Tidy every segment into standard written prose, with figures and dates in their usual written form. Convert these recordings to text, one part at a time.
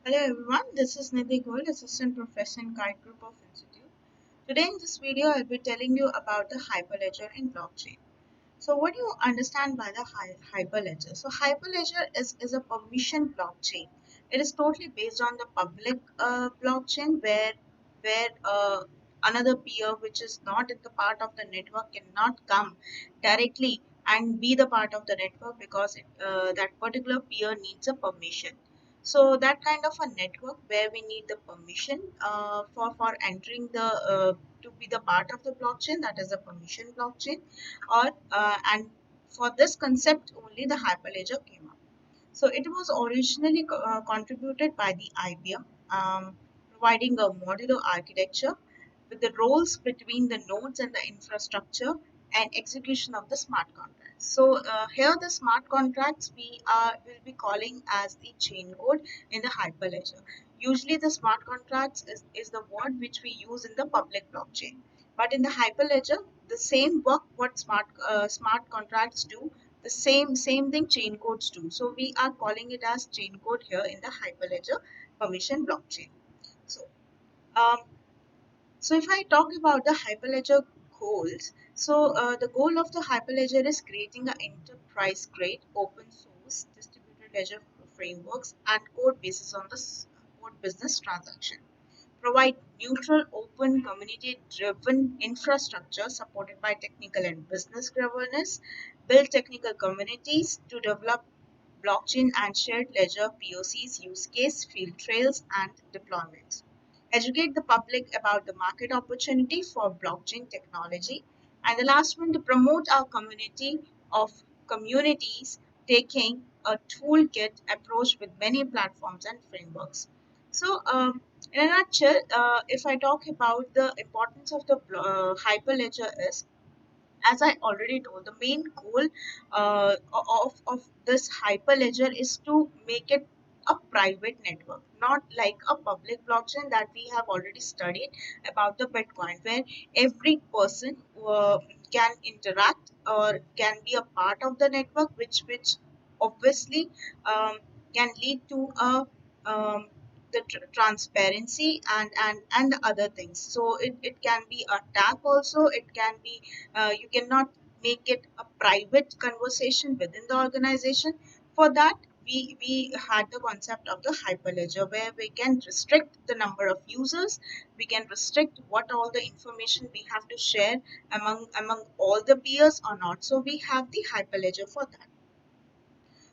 Hello everyone, this is Nidhi Goyal, Assistant Professor in KIET Group of Institute. Today in this video, I'll be telling you about the Hyperledger in blockchain. So what do you understand by the Hyperledger? So Hyperledger is a permission blockchain. It is totally based on the public blockchain where another peer which is not in the part of the network cannot come directly and be the part of the network because that particular peer needs a permission. So that kind of a network where we need the permission for entering the to be the part of the blockchain, that is a permission blockchain, or and for this concept only the Hyperledger came up. So it was originally contributed by the IBM, providing a modular architecture with the roles between the nodes and the infrastructure and execution of the smart contracts. So here the smart contracts will be calling as the chain code in the Hyperledger. Usually the smart contracts is the word which we use in the public blockchain. But in the Hyperledger, the same work what smart contracts do, the same thing chain codes do. So we are calling it as chain code here in the Hyperledger permission blockchain. So um, so if I talk about the Hyperledger goals, the goal of the Hyperledger is creating an enterprise-grade open source distributed ledger frameworks and code bases on the code business transaction. Provide neutral, open, community-driven infrastructure supported by technical and business governance. Build technical communities to develop blockchain and shared ledger POCs, use case, field trails, and deployments. Educate the public about the market opportunity for blockchain technology. And the last one, to promote our community of communities taking a toolkit approach with many platforms and frameworks. So, in a nutshell, if I talk about the importance of the Hyperledger is, as I already told, the main goal of this Hyperledger is to make it a private network, not like a public blockchain that we have already studied about the Bitcoin, where every person can interact or can be a part of the network, which obviously um, can lead to a the transparency and the other things. So it can be a tap also. It can be you cannot make it a private conversation within the organization. For that, we had the concept of the Hyperledger, where we can restrict the number of users, we can restrict what all the information we have to share among all the peers or not. So we have the Hyperledger for that.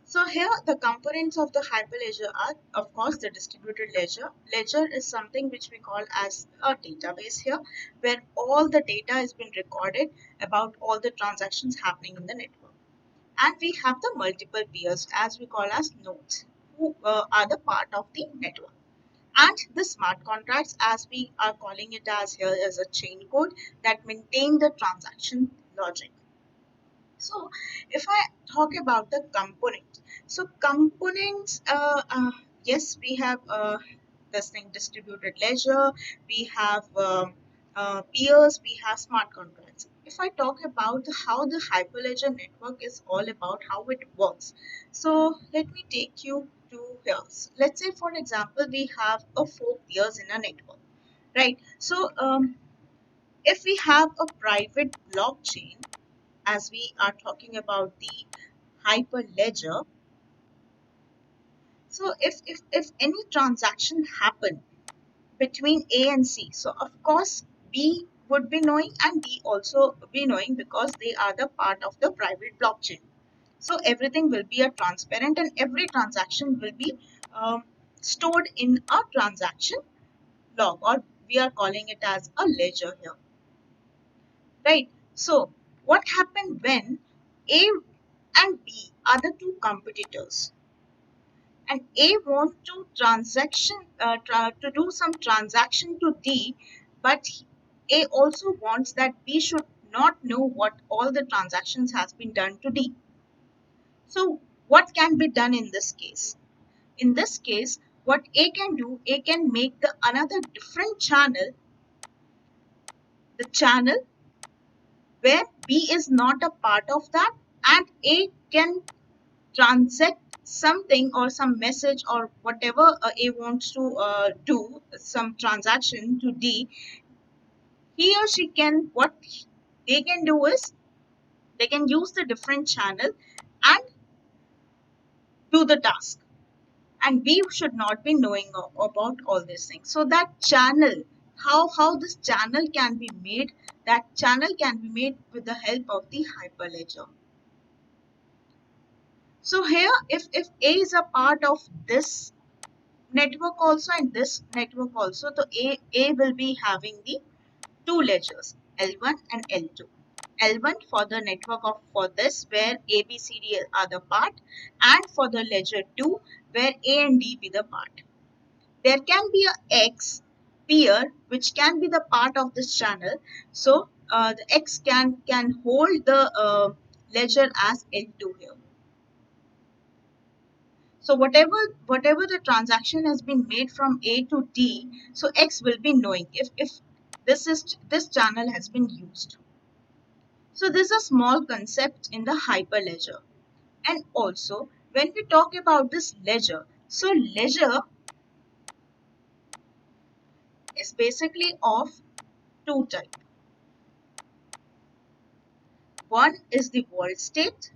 So here the components of the Hyperledger are, of course, the distributed ledger. Ledger is something which we call as a database here, where all the data has been recorded about all the transactions happening in the network. And we have the multiple peers, as we call as nodes, who are the part of the network. And the smart contracts, as we are calling it as here, is a chain code that maintain the transaction logic. So, if I talk about the components, so components, yes, we have this thing distributed ledger, we have peers, we have smart contracts. If I talk about how the Hyperledger network is all about, how it works, so let me take you to here. Let's say, for example, we have a four peers in a network, right? So, if we have a private blockchain, as we are talking about the Hyperledger. So if any transaction happen between A and C, so of course B would be knowing and D also be knowing because they are the part of the private blockchain. So everything will be a transparent and every transaction will be um, stored in a transaction log, or we are calling it as a ledger here, right? So what happened when A and B are the two competitors, and A want to to do some transaction to D, but A also wants that B should not know what all the transactions has been done to D. So what can be done in this case? In this case, what A can do, A can make the another different channel, the channel where B is not a part of that, and A can transact something or some message or whatever A wants to do some transaction to D, he or she can, what they can do is they can use the different channel and do the task, and we should not be knowing about all these things. So that channel, how this channel can be made, that channel can be made with the help of the hyperledger. So here, if A is a part of this network also and this network also, so A will be having the two ledgers, L1 and L2. L1 for the network of for this where A, B, C, D are the part, and for the ledger 2 where A and D be the part. There can be a X peer which can be the part of this channel. So the X can hold the ledger as L2 here. So whatever the transaction has been made from A to D, so X will be knowing if this channel has been used. So this is a small concept in the hyperledger. And also when we talk about this ledger, so ledger is basically of two types. One is the world state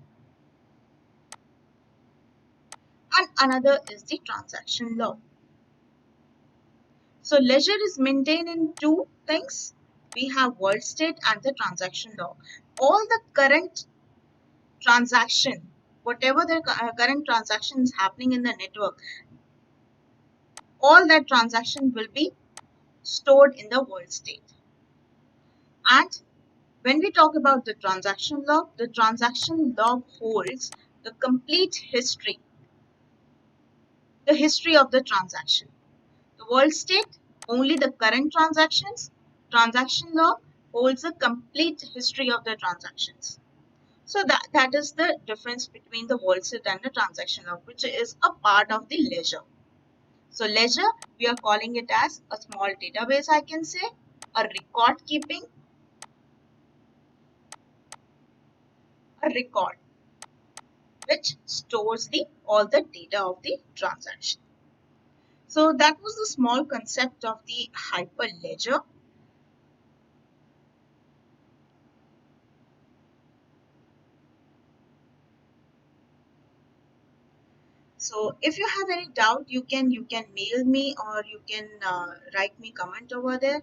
and another is the transaction log. So ledger is maintained in two things. We have world state and the transaction log. All the current transaction, whatever the current transaction is happening in the network, all that transaction will be stored in the world state. And when we talk about the transaction log holds the complete history, the history of the transaction. The world state, only the current transactions. Transaction log holds the complete history of the transactions. So that is the difference between the world state and the transaction log, which is a part of the ledger. So ledger, we are calling it as a small database, I can say, a record keeping, a record which stores the all the data of the transaction. So that was the small concept of the hyperledger. So if you have any doubt, you can mail me or you can write me comment over there.